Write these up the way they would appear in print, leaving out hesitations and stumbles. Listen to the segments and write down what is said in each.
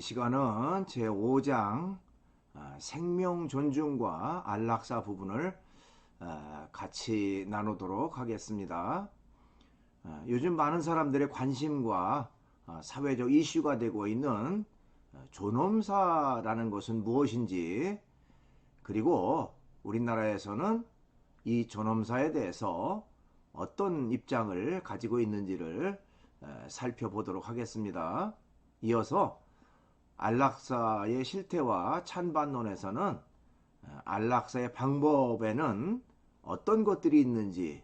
시간은 제5장 생명 존중과 안락사 부분을 같이 나누도록 하겠습니다. 요즘 많은 사람들의 관심과 사회적 이슈가 되고 있는 존엄사라는 것은 무엇인지, 그리고 우리나라에서는 이 존엄사에 대해서 어떤 입장을 가지고 있는지를 살펴보도록 하겠습니다. 이어서 안락사의 실태와 찬반론에서는 안락사의 방법에는 어떤 것들이 있는지,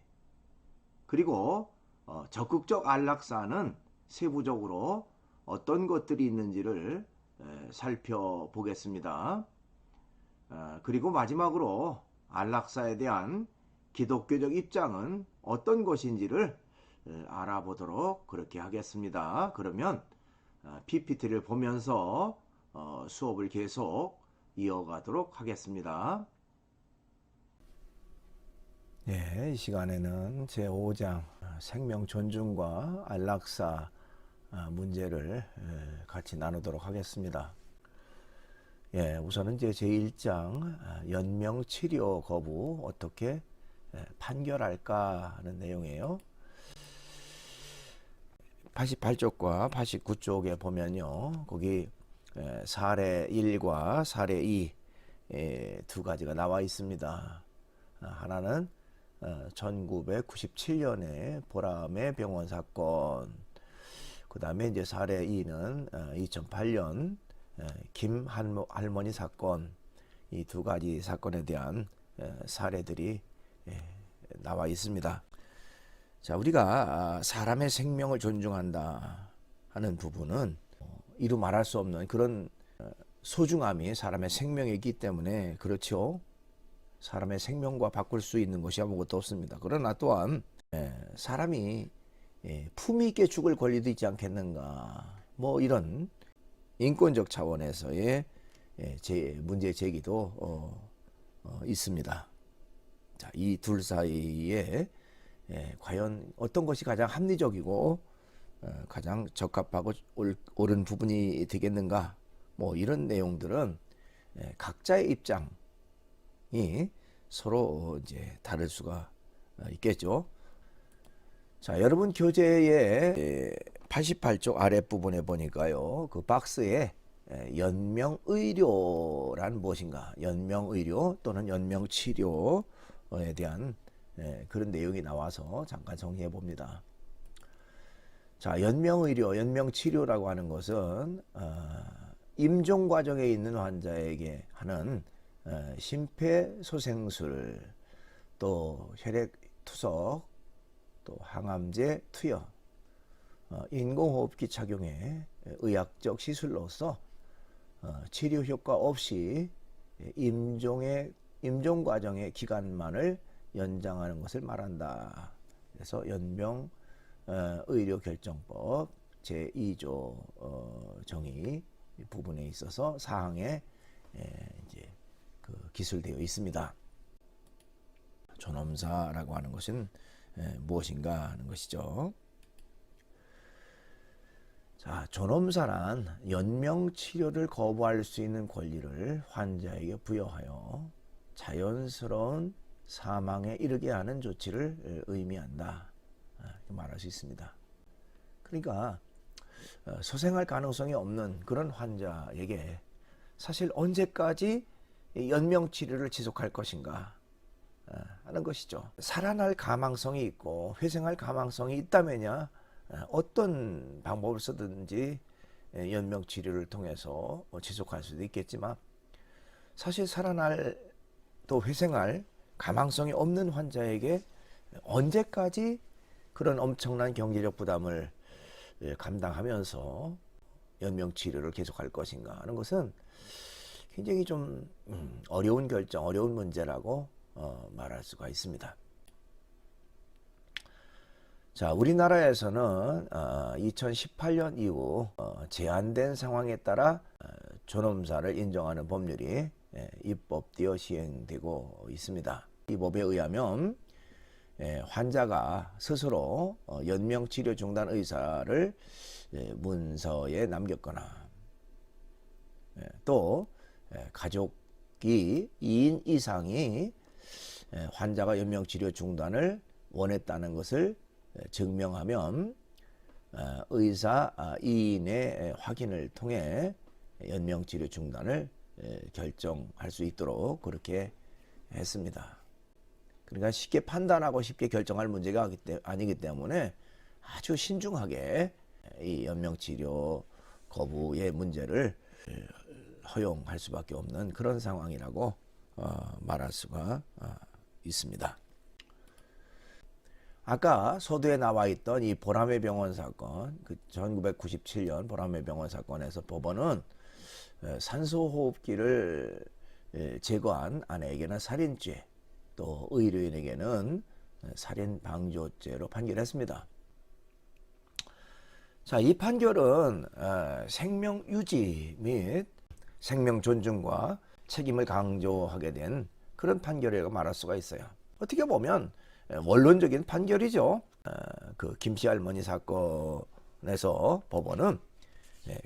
그리고 적극적 안락사는 세부적으로 어떤 것들이 있는지를 살펴보겠습니다. 그리고 마지막으로 안락사에 대한 기독교적 입장은 어떤 것인지를 알아보도록 그렇게 하겠습니다. 그러면 PPT를 보면서 수업을 계속 이어가도록 하겠습니다. 이 시간에는 제5장 생명 존중과 안락사 문제를 같이 나누도록 하겠습니다. 우선은 이제 제1장 연명 치료 거부 어떻게 판결할까 하는 내용이에요. 88쪽과 89쪽에 보면요, 거기 사례 1과 사례 2 두 가지가 나와 있습니다. 하나는 1997년에 보람의 병원 사건, 그 다음에 이제 사례 2는 2008년 김 할머니 사건, 이 두 가지 사건에 대한 사례들이 나와 있습니다. 자, 우리가 사람의 생명을 존중한다 하는 부분은 이루 말할 수 없는 그런 소중함이 사람의 생명에 있기 때문에 그렇죠. 사람의 생명과 바꿀 수 있는 것이 아무것도 없습니다. 그러나 또한 사람이 품위 있게 죽을 권리도 있지 않겠는가, 뭐 이런 인권적 차원에서의 문제 제기도 있습니다. 자, 이 둘 사이에 과연 어떤 것이 가장 합리적이고 가장 적합하고 옳은 부분이 되겠는가, 뭐 이런 내용들은 각자의 입장이 서로 이제 다를 수가 있겠죠. 자, 여러분 교재의 88쪽 아랫부분에 보니까요, 그 박스에 연명의료란 무엇인가, 연명의료 또는 연명치료에 대한 그런 내용이 나와서 잠깐 정리해 봅니다. 자, 연명의료, 연명치료라고 하는 것은 임종 과정에 있는 환자에게 하는 심폐소생술, 또 혈액투석, 또 항암제 투여, 인공호흡기 착용의 의학적 시술로서 치료 효과 없이 임종 과정의 기간만을 연장하는 것을 말한다. 그래서 연명 의료 결정법 제2조 정의 부분에 있어서 사항에 이제 그 기술되어 있습니다. 존엄사라고 하는 것은 무엇인가 하는 것이죠. 자, 존엄사란 연명 치료를 거부할 수 있는 권리를 환자에게 부여하여 자연스러운 사망에 이르게 하는 조치를 의미한다, 말할 수 있습니다. 그러니까 소생할 가능성이 없는 그런 환자에게 사실 언제까지 연명 치료를 지속할 것인가 하는 것이죠. 살아날 가망성이 있고 회생할 가망성이 있다면야 어떤 방법을 쓰든지 연명 치료를 통해서 지속할 수도 있겠지만, 사실 살아날 또 회생할 가망성이 없는 환자에게 언제까지 그런 엄청난 경제적 부담을 감당하면서 연명 치료를 계속할 것인가 하는 것은 굉장히 좀 어려운 결정, 어려운 문제라고 말할 수가 있습니다. 자, 우리나라에서는 2018년 이후 제한된 상황에 따라 존엄사를 인정하는 법률이 입법되어 시행되고 있습니다. 이 법에 의하면 환자가 스스로 연명치료 중단 의사를 문서에 남겼거나 또 가족이 2인 이상이 환자가 연명치료 중단을 원했다는 것을 증명하면 의사 2인의 확인을 통해 연명치료 중단을 결정할 수 있도록 그렇게 했습니다. 그러니까 쉽게 판단하고 쉽게 결정할 문제가 아니기 때문에 아주 신중하게 이 연명치료 거부의 문제를 허용할 수밖에 없는 그런 상황이라고 말할 수가 있습니다. 아까 서두에 나와 있던 이 보라매 병원 사건, 그 1997년 보라매 병원 사건에서 법원은 산소호흡기를 제거한 아내에게는 살인죄, 또 의료인에게는 살인방조죄로 판결했습니다. 자, 이 판결은 생명 유지 및 생명 존중과 책임을 강조하게 된 그런 판결이라고 말할 수가 있어요. 어떻게 보면 원론적인 판결이죠. 그 김씨 할머니 사건에서 법원은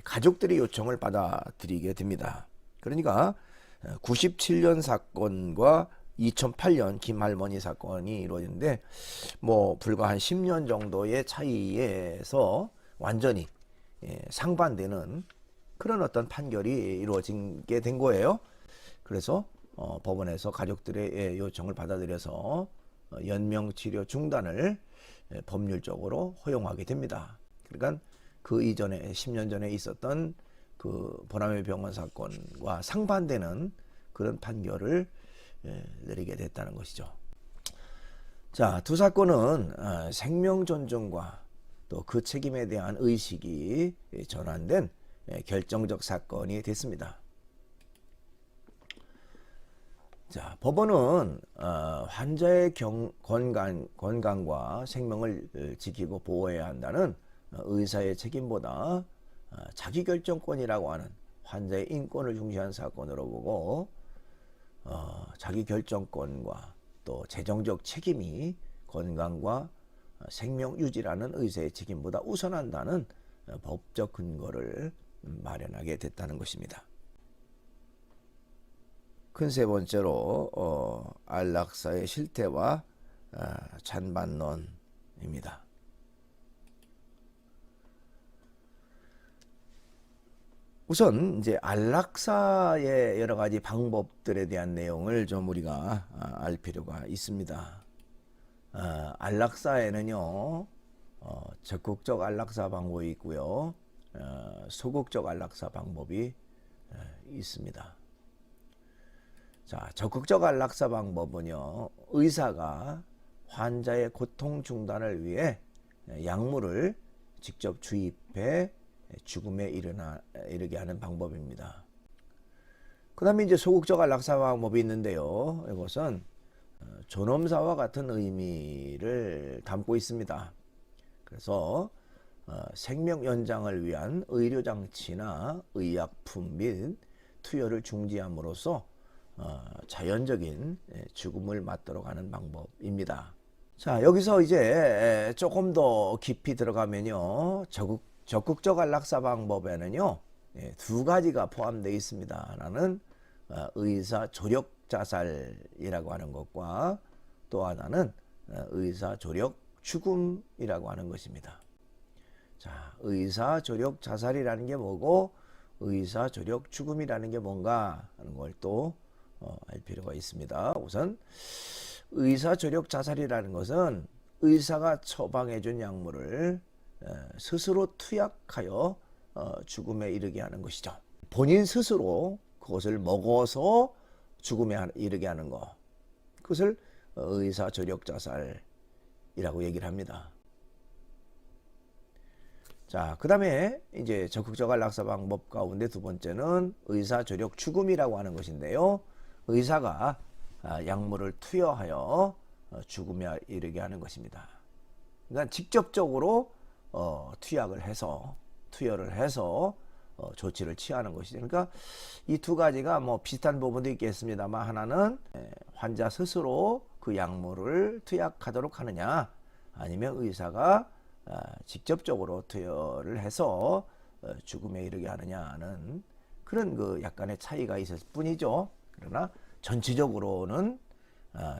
가족들의 요청을 받아들이게 됩니다. 그러니까 97년 사건과 2008년 김할머니 사건이 이루어졌는데 뭐 불과 한 10년 정도의 차이에서 완전히 상반되는 그런 어떤 판결이 이루어지게 된 거예요. 그래서 법원에서 가족들의 요청을 받아들여서 연명치료 중단을 법률적으로 허용하게 됩니다. 그러니까 그 이전에 10년 전에 있었던 그 보라매 병원 사건과 상반되는 그런 판결을 내리게 됐다는 것이죠. 자, 두 사건은 생명 존중과 또 그 책임에 대한 의식이 전환된 결정적 사건이 됐습니다. 자, 법원은 환자의 건강과 생명을 지키고 보호해야 한다는 의사의 책임보다 자기결정권이라고 하는 환자의 인권을 중시한 사건으로 보고 자기결정권과 또 재정적 책임이 건강과 생명 유지라는 의사의 책임보다 우선한다는 법적 근거를 마련하게 됐다는 것입니다. 큰 세 번째로 안락사의 실태와 찬반론입니다. 우선 이제 안락사의 여러 가지 방법들에 대한 내용을 좀 우리가 알 필요가 있습니다. 안락사에는요 적극적 안락사 방법이 있고요 소극적 안락사 방법이 있습니다. 자, 적극적 안락사 방법은요 의사가 환자의 고통 중단을 위해 약물을 직접 주입해 죽음에 이르게 하는 방법입니다. 그 다음에 이제 소극적 안락사 방법이 있는데요. 이것은 존엄사와 같은 의미를 담고 있습니다. 그래서 생명 연장을 위한 의료장치나 의약품 및 투여를 중지함으로써 자연적인 죽음을 맞도록 하는 방법입니다. 자, 여기서 이제 조금 더 깊이 들어가면요. 적극적 안락사 방법에는요. 두 가지가 포함되어 있습니다. 하나는 의사 조력 자살이라고 하는 것과 또 하나는 의사 조력 죽음이라고 하는 것입니다. 자, 의사 조력 자살이라는 게 뭐고 의사 조력 죽음이라는 게 뭔가 하는 걸 또 알 필요가 있습니다. 우선 의사 조력 자살이라는 것은 의사가 처방해 준 약물을 스스로 투약하여 죽음에 이르게 하는 것이죠. 본인 스스로 그것을 먹어서 죽음에 이르게 하는 것, 그것을 의사 조력 자살이라고 얘기를 합니다. 자, 그 다음에 이제 적극적 안락사 방법 가운데 두 번째는 의사 조력 죽음이라고 하는 것인데요. 의사가 약물을 투여하여 죽음에 이르게 하는 것입니다. 그러니까 직접적으로 투여를 해서 조치를 취하는 것이죠. 그러니까 이 두 가지가 뭐 비슷한 부분도 있겠습니다만 하나는 환자 스스로 그 약물을 투약하도록 하느냐 아니면 의사가 직접적으로 투여를 해서 죽음에 이르게 하느냐는 그런 그 약간의 차이가 있었을 뿐이죠. 그러나 전체적으로는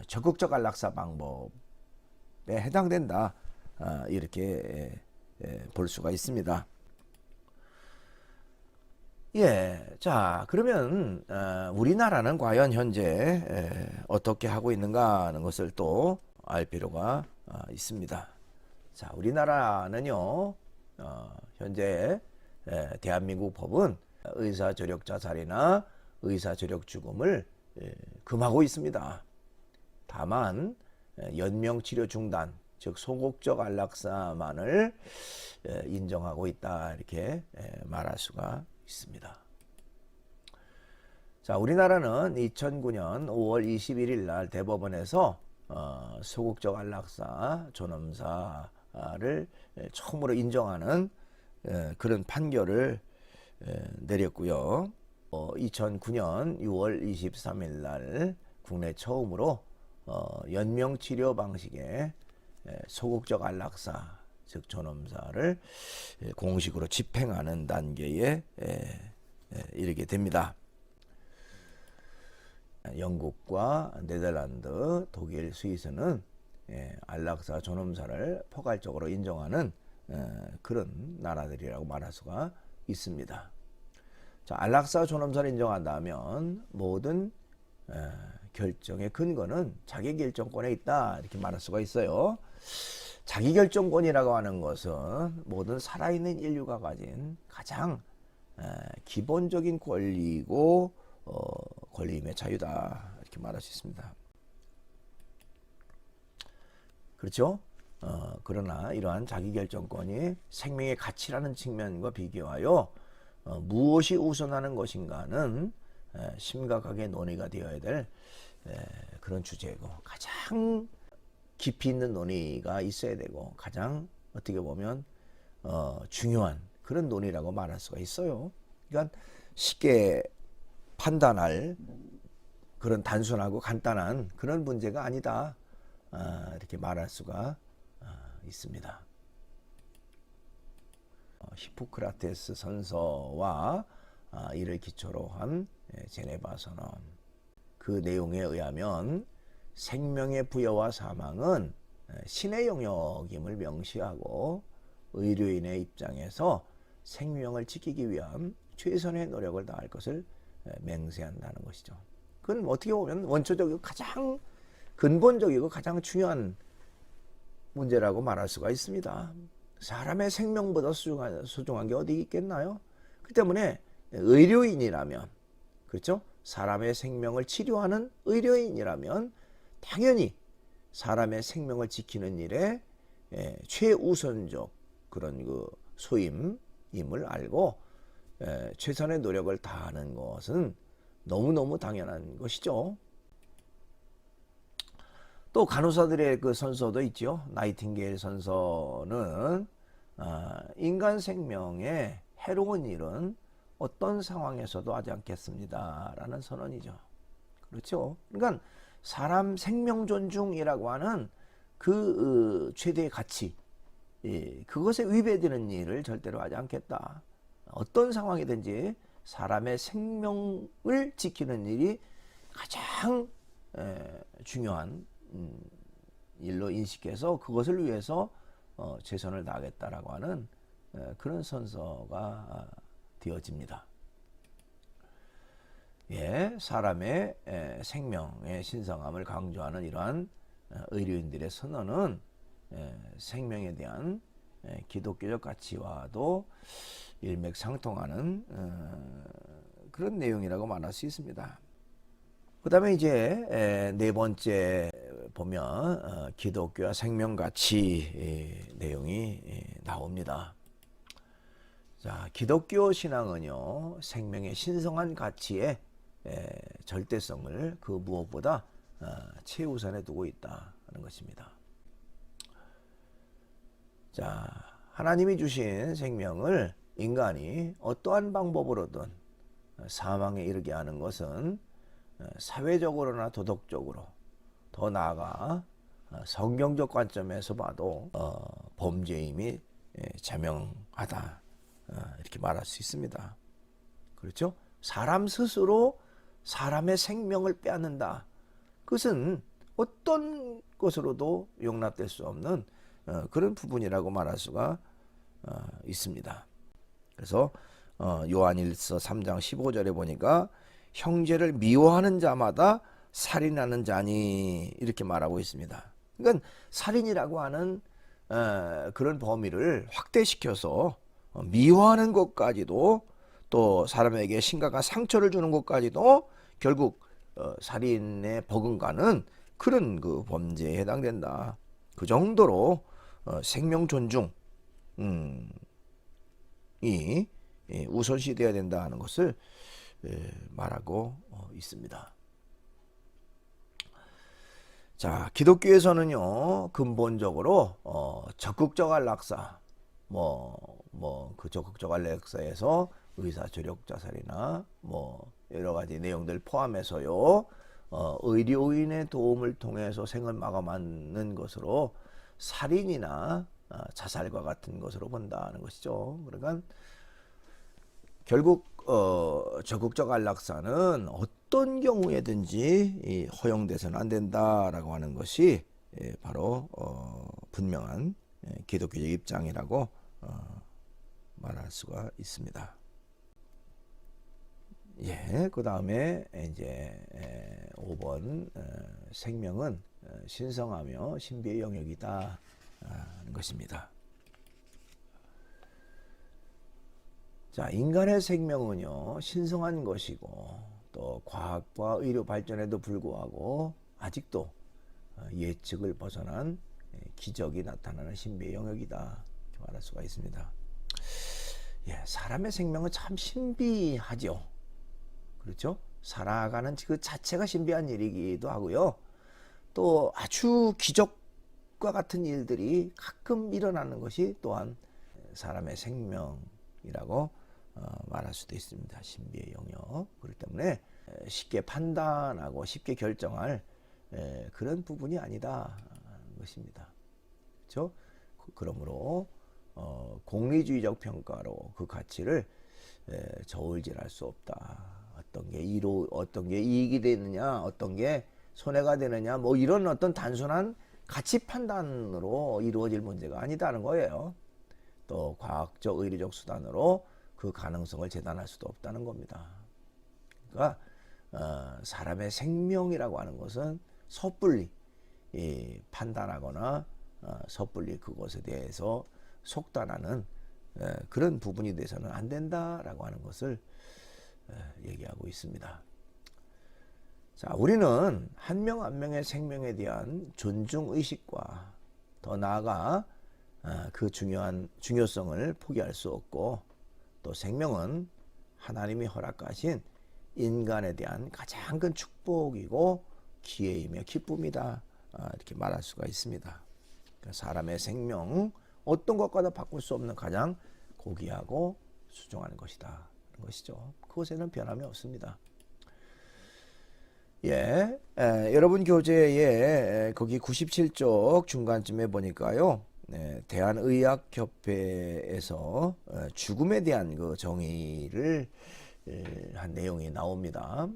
적극적 안락사 방법에 해당된다. 이렇게 볼 수가 있습니다. 예, 자, 그러면 우리나라는 과연 현재 어떻게 하고 있는가 하는 것을 또 알 필요가 있습니다. 자, 우리나라는요, 현재 대한민국 법은 의사조력 자살이나 의사조력 죽음을 금하고 있습니다. 다만 연명치료 중단, 즉 소극적 안락사만을 인정하고 있다, 이렇게 말할 수가 있습니다. 자, 우리나라는 2009년 5월 21일 날 대법원에서 소극적 안락사 존엄사를 처음으로 인정하는 그런 판결을 내렸고요. 2009년 6월 23일 날 국내 처음으로 연명치료 방식의 소극적 안락사, 즉 존엄사를 공식으로 집행하는 단계에 이르게 됩니다. 영국과 네덜란드, 독일, 스위스는 안락사 존엄사를 포괄적으로 인정하는 그런 나라들이라고 말할 수가 있습니다. 자, 안락사 존엄사를 인정한다면 모든 결정의 근거는 자기결정권에 있다, 이렇게 말할 수가 있어요. 자기결정권이라고 하는 것은 모든 살아있는 인류가 가진 가장 기본적인 권리이고 권리임의 자유다, 이렇게 말할 수 있습니다. 그렇죠? 그러나 이러한 자기결정권이 생명의 가치라는 측면과 비교하여 무엇이 우선하는 것인가는 심각하게 논의가 되어야 될 그런 주제고, 가장 깊이 있는 논의가 있어야 되고, 가장 어떻게 보면 중요한 그런 논의라고 말할 수가 있어요. 그러니까 쉽게 판단할 그런 단순하고 간단한 그런 문제가 아니다, 이렇게 말할 수가 있습니다. 히포크라테스 선서와 이를 기초로 한 제네바 선언, 그 내용에 의하면 생명의 부여와 사망은 신의 영역임을 명시하고 의료인의 입장에서 생명을 지키기 위한 최선의 노력을 다할 것을 맹세한다는 것이죠. 그건 어떻게 보면 원초적이고 가장 근본적이고 가장 중요한 문제라고 말할 수가 있습니다. 사람의 생명보다 소중한 게 어디 있겠나요? 그 때문에 의료인이라면, 그렇죠? 사람의 생명을 치료하는 의료인이라면 당연히 사람의 생명을 지키는 일에 최우선적 그런 그 소임임을 알고 최선의 노력을 다하는 것은 너무너무 당연한 것이죠. 또 간호사들의 그 선서도 있죠. 나이팅게일 선서는 인간 생명에 해로운 일은 어떤 상황에서도 하지 않겠습니다, 라는 선언이죠. 그렇죠. 그러니까 사람 생명 존중이라고 하는 그 최대의 가치, 그것에 위배되는 일을 절대로 하지 않겠다. 어떤 상황이든지 사람의 생명을 지키는 일이 가장 중요한 일로 인식해서 그것을 위해서 최선을 다하겠다라고 하는 그런 선서가 되어집니다. 예, 사람의 생명의 신성함을 강조하는 이러한 의료인들의 선언은 생명에 대한 기독교적 가치와도 일맥상통하는 그런 내용이라고 말할 수 있습니다. 그 다음에 이제 네 번째 보면 기독교와 생명가치 내용이 나옵니다. 자, 기독교 신앙은요, 생명의 신성한 가치에 절대성을 그 무엇보다 최우선에 두고 있다는 것입니다. 자, 하나님이 주신 생명을 인간이 어떠한 방법으로든 사망에 이르게 하는 것은 사회적으로나 도덕적으로, 더 나아가 성경적 관점에서 봐도 범죄임이 자명하다, 이렇게 말할 수 있습니다. 그렇죠? 사람 스스로 사람의 생명을 빼앗는다. 그것은 어떤 것으로도 용납될 수 없는 그런 부분이라고 말할 수가 있습니다. 그래서 요한일서 3장 15절에 보니까 형제를 미워하는 자마다 살인하는 자니 이렇게 말하고 있습니다. 그러니까 살인이라고 하는 그런 범위를 확대시켜서 미워하는 것까지도, 또 사람에게 심각한 상처를 주는 것까지도 결국 살인에 버금가는 그런 그 범죄에 해당된다. 그 정도로 생명 존중이 우선시 되어야 된다 하는 것을 말하고 있습니다. 자, 기독교에서는요 근본적으로 적극적 안락사, 그 적극적 안락사에서 의사 조력 자살이나 여러 가지 내용들 포함해서요 의료인의 도움을 통해서 생을 마감하는 것으로 살인이나 자살과 같은 것으로 본다는 것이죠. 그러니까 결국 적극적 안락사는 어떤 경우에든지 허용돼서는 안 된다라고 하는 것이 바로 분명한 기독교적 입장이라고 말할 수가 있습니다. 예, 그 다음에 이제 5번 생명은 신성하며 신비의 영역이다 하는 것입니다. 자, 인간의 생명은요 신성한 것이고 또 과학과 의료 발전에도 불구하고 아직도 예측을 벗어난 기적이 나타나는 신비의 영역이다 이렇게 말할 수가 있습니다. 예, 사람의 생명은 참 신비하죠. 그렇죠? 살아가는 그 자체가 신비한 일이기도 하고요. 또 아주 기적과 같은 일들이 가끔 일어나는 것이 또한 사람의 생명이라고 말할 수도 있습니다. 신비의 영역. 그렇기 때문에 쉽게 판단하고 쉽게 결정할 그런 부분이 아니다 것입니다. 그렇죠? 그러므로 공리주의적 평가로 그 가치를 저울질할 수 없다. 어떤 게 이익이 되느냐, 어떤 게 손해가 되느냐, 이런 어떤 단순한 가치 판단으로 이루어질 문제가 아니다는 거예요. 또 과학적 의료적 수단으로 그 가능성을 재단할 수도 없다는 겁니다. 그러니까 사람의 생명이라고 하는 것은 섣불리 판단하거나 섣불리 그것에 대해서 속단하는 그런 부분이 돼서는 안 된다라고 하는 것을 얘기하고 있습니다. 자, 우리는 한 명 한 명의 생명에 대한 존중의식과 더 나아가 그 중요성을 포기할 수 없고, 또 생명은 하나님이 허락하신 인간에 대한 가장 큰 축복이고 기회이며 기쁨이다 이렇게 말할 수가 있습니다. 사람의 생명 어떤 것과도 바꿀 수 없는 가장 고귀하고 수중한 것이다 그런 것이죠. 그것에는 변함이 없습니다. 예, 여러분 교재에 거기 97쪽 중간쯤에 보니까요, 대한의학협회에서 죽음에 대한 그 정의를 한 내용이 나옵니다.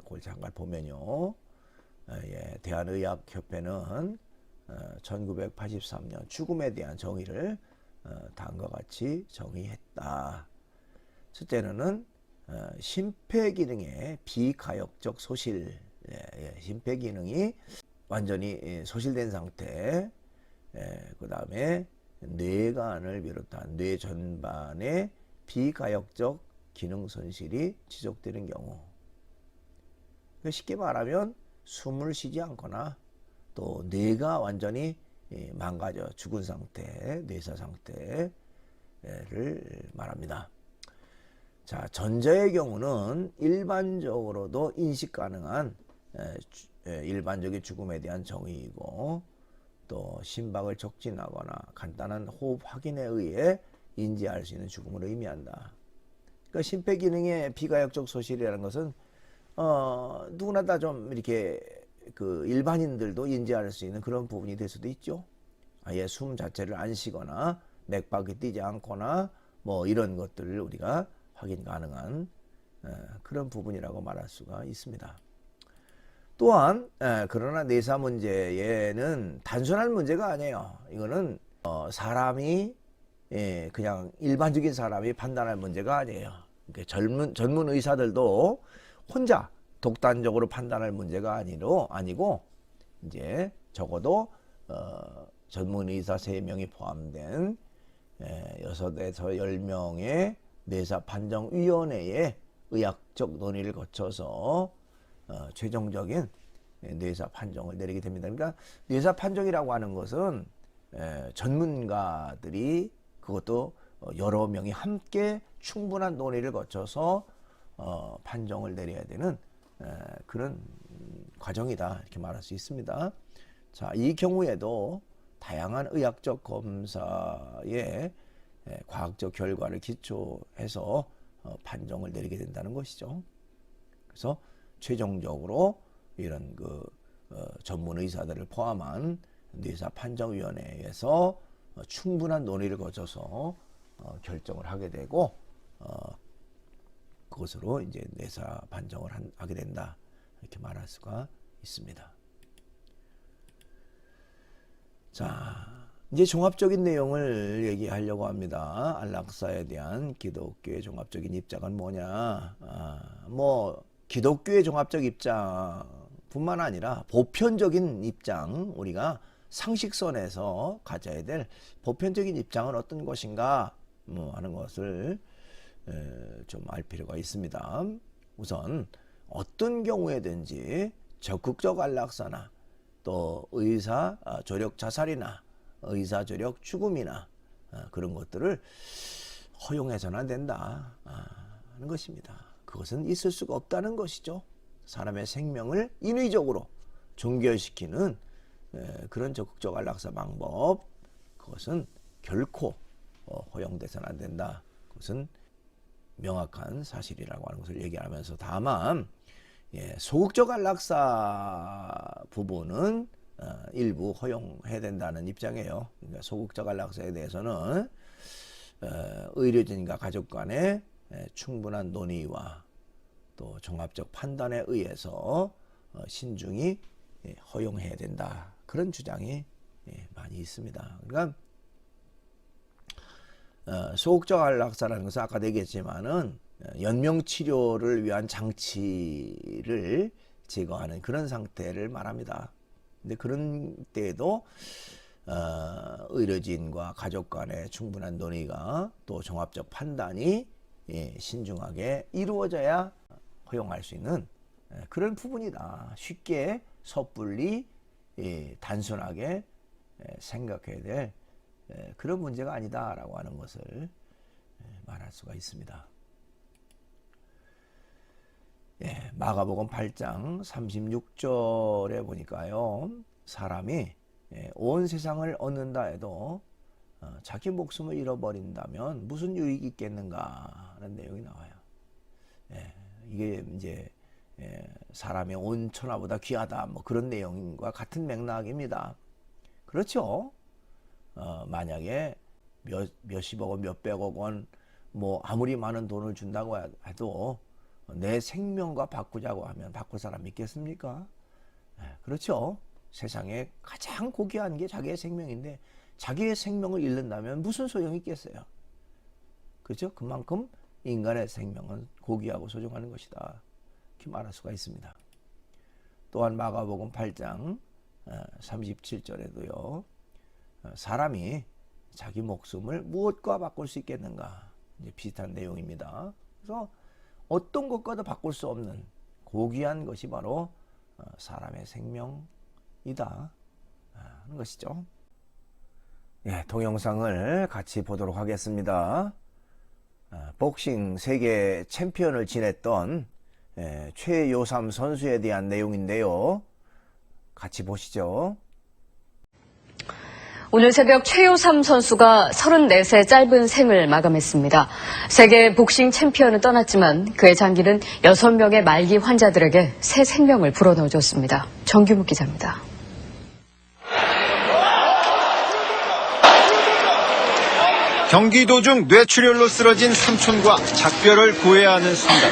그걸 잠깐 보면요, 대한의학협회는 1983년 죽음에 대한 정의를 다음과 같이 정의했다. 첫째는 심폐기능의 비가역적 소실, 심폐기능이 완전히 소실된 상태, 그 다음에 뇌간을 비롯한 뇌 전반의 비가역적 기능 손실이 지속되는 경우, 쉽게 말하면 숨을 쉬지 않거나 또 뇌가 완전히 망가져 죽은 상태, 뇌사 상태를 말합니다. 자, 전자의 경우는 일반적으로도 인식 가능한 일반적인 죽음에 대한 정의이고, 또 심박을 촉진하거나 간단한 호흡 확인에 의해 인지할 수 있는 죽음을 의미한다. 그러니까 심폐기능의 비가역적 소실이라는 것은 누구나 다 좀 이렇게 그 일반인들도 인지할 수 있는 그런 부분이 될 수도 있죠. 아예 숨 자체를 안 쉬거나 맥박이 뛰지 않거나 이런 것들을 우리가 확인 가능한 그런 부분이라고 말할 수가 있습니다. 또한 그러나 내사 문제에는 단순한 문제가 아니에요. 이거는 사람이 그냥 일반적인 사람이 판단할 문제가 아니에요. 전문 의사들도 혼자 독단적으로 판단할 문제가 아니고 이제 적어도 전문 의사 3명이 포함된 6에서 10명의 내사 판정위원회의 의학적 논의를 거쳐서 최종적인 뇌사 판정을 내리게 됩니다. 그러니까 뇌사 판정이라고 하는 것은 전문가들이 그것도 여러 명이 함께 충분한 논의를 거쳐서 판정을 내려야 되는 그런 과정이다 이렇게 말할 수 있습니다. 자, 이 경우에도 다양한 의학적 검사의 과학적 결과를 기초해서 판정을 내리게 된다는 것이죠. 그래서 최종적으로 이런 전문 의사들을 포함한 뇌사 판정위원회에서 충분한 논의를 거쳐서 결정을 하게 되고 그것으로 이제 뇌사 판정을 하게 된다 이렇게 말할 수가 있습니다. 자, 이제 종합적인 내용을 얘기하려고 합니다. 안락사에 대한 기독교의 종합적인 입장은 뭐냐? 기독교의 종합적 입장뿐만 아니라 보편적인 입장, 우리가 상식선에서 가져야 될 보편적인 입장은 어떤 것인가 하는 것을 좀 알 필요가 있습니다. 우선 어떤 경우에든지 적극적 안락사나 또 의사 조력 자살이나 의사 조력 죽음이나 그런 것들을 허용해서는 안 된다 하는 것입니다. 그것은 있을 수가 없다는 것이죠. 사람의 생명을 인위적으로 종결시키는 그런 적극적 안락사 방법, 그것은 결코 허용돼서는 안 된다. 그것은 명확한 사실이라고 하는 것을 얘기하면서, 다만 소극적 안락사 부분은 일부 허용해야 된다는 입장이에요. 그러니까 소극적 안락사에 대해서는 의료진과 가족 간의 충분한 논의와 또 종합적 판단에 의해서 신중히 허용해야 된다. 그런 주장이 많이 있습니다. 그러니까 소극적 안락사라는 것은 아까도 얘기했지만은 연명치료를 위한 장치를 제거하는 그런 상태를 말합니다. 근데 그런 때에도 의료진과 가족 간의 충분한 논의가 또 종합적 판단이 신중하게 이루어져야 허용할 수 있는 그런 부분이다. 쉽게 섣불리 단순하게 생각해야 될 그런 문제가 아니다라고 하는 것을 말할 수가 있습니다. 마가복음 8장 36절에 보니까요, 사람이 온 세상을 얻는다 해도 자기 목숨을 잃어버린다면 무슨 유익이 있겠는가 하는 내용이 나와요. 이게 이제 사람의 온 천하보다 귀하다 뭐 그런 내용과 같은 맥락입니다. 그렇죠? 만약에 몇십억 원, 몇백억 원, 뭐 아무리 많은 돈을 준다고 해도 내 생명과 바꾸자고 하면 바꿀 사람 있겠습니까? 그렇죠? 세상에 가장 고귀한 게 자기의 생명인데 자기의 생명을 잃는다면 무슨 소용이 있겠어요? 그렇죠? 그만큼 인간의 생명은 고귀하고 소중한 것이다. 이렇게 말할 수가 있습니다. 또한 마가복음 8장 37절에도요. 사람이 자기 목숨을 무엇과 바꿀 수 있겠는가? 이제 비슷한 내용입니다. 그래서 어떤 것과도 바꿀 수 없는 고귀한 것이 바로 사람의 생명이다 하는 것이죠. 동영상을 같이 보도록 하겠습니다. 복싱 세계 챔피언을 지냈던 최요삼 선수에 대한 내용인데요. 같이 보시죠. 오늘 새벽 최요삼 선수가 34세 짧은 생을 마감했습니다. 세계 복싱 챔피언은 떠났지만 그의 장기는 6명의 말기 환자들에게 새 생명을 불어넣어줬습니다. 정규묵 기자입니다. 경기 도중 뇌출혈로 쓰러진 삼촌과 작별을 고해야 하는 순간,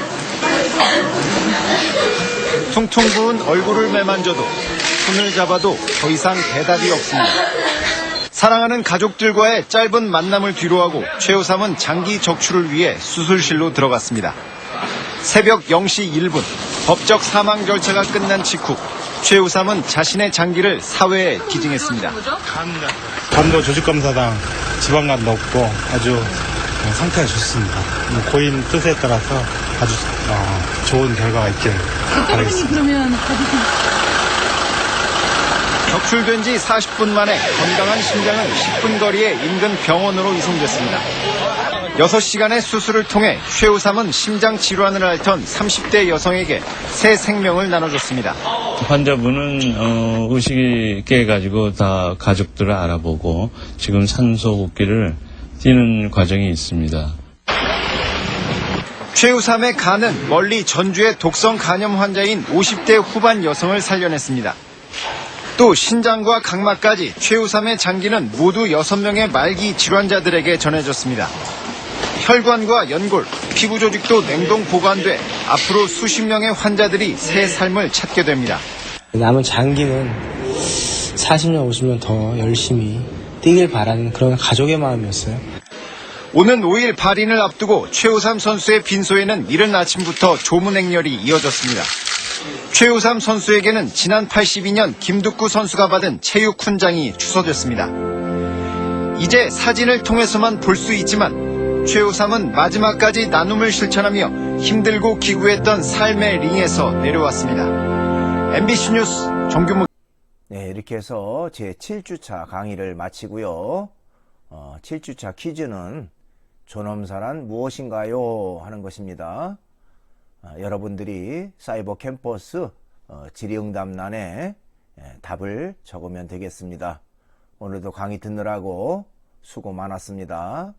퉁퉁 부은 얼굴을 매만져도 손을 잡아도 더 이상 대답이 없습니다. 사랑하는 가족들과의 짧은 만남을 뒤로하고 최우삼은 장기 적출을 위해 수술실로 들어갔습니다. 새벽 0시 1분 법적 사망 절차가 끝난 직후 최우삼은 자신의 장기를 사회에 기증했습니다. 간도 조직검사당 지방간도 없고 아주 상태가 좋습니다. 고인 뜻에 따라서 아주 좋은 결과가 있길 바라겠습니다. 적출된 지 40분 만에 건강한 심장은 10분 거리에 인근 병원으로 이송됐습니다. 6시간의 수술을 통해 최우삼은 심장 질환을 앓던 30대 여성에게 새 생명을 나눠줬습니다. 환자분은 의식이 깨가지고 다 가족들을 알아보고 지금 산소호흡기를 뛰는 과정이 있습니다. 최우삼의 간은 멀리 전주의 독성 간염 환자인 50대 후반 여성을 살려냈습니다. 또 신장과 각막까지 최우삼의 장기는 모두 6명의 말기 질환자들에게 전해졌습니다. 혈관과 연골, 피부 조직도 냉동 보관돼 앞으로 수십 명의 환자들이 새 삶을 찾게 됩니다. 남은 장기는 40년, 50년 더 열심히 뛰길 바라는 그런 가족의 마음이었어요. 오는 5일 발인을 앞두고 최우삼 선수의 빈소에는 이른 아침부터 조문 행렬이 이어졌습니다. 최우삼 선수에게는 지난 82년 김득구 선수가 받은 체육 훈장이 추서됐습니다. 이제 사진을 통해서만 볼 수 있지만 최우삼은 마지막까지 나눔을 실천하며 힘들고 기구했던 삶의 링에서 내려왔습니다. MBC 뉴스 정규모. 네, 이렇게 해서 제 7주차 강의를 마치고요. 7주차 퀴즈는 존엄사란 무엇인가요? 하는 것입니다. 여러분들이 사이버 캠퍼스 질의응답란에 답을 적으면 되겠습니다. 오늘도 강의 듣느라고 수고 많았습니다.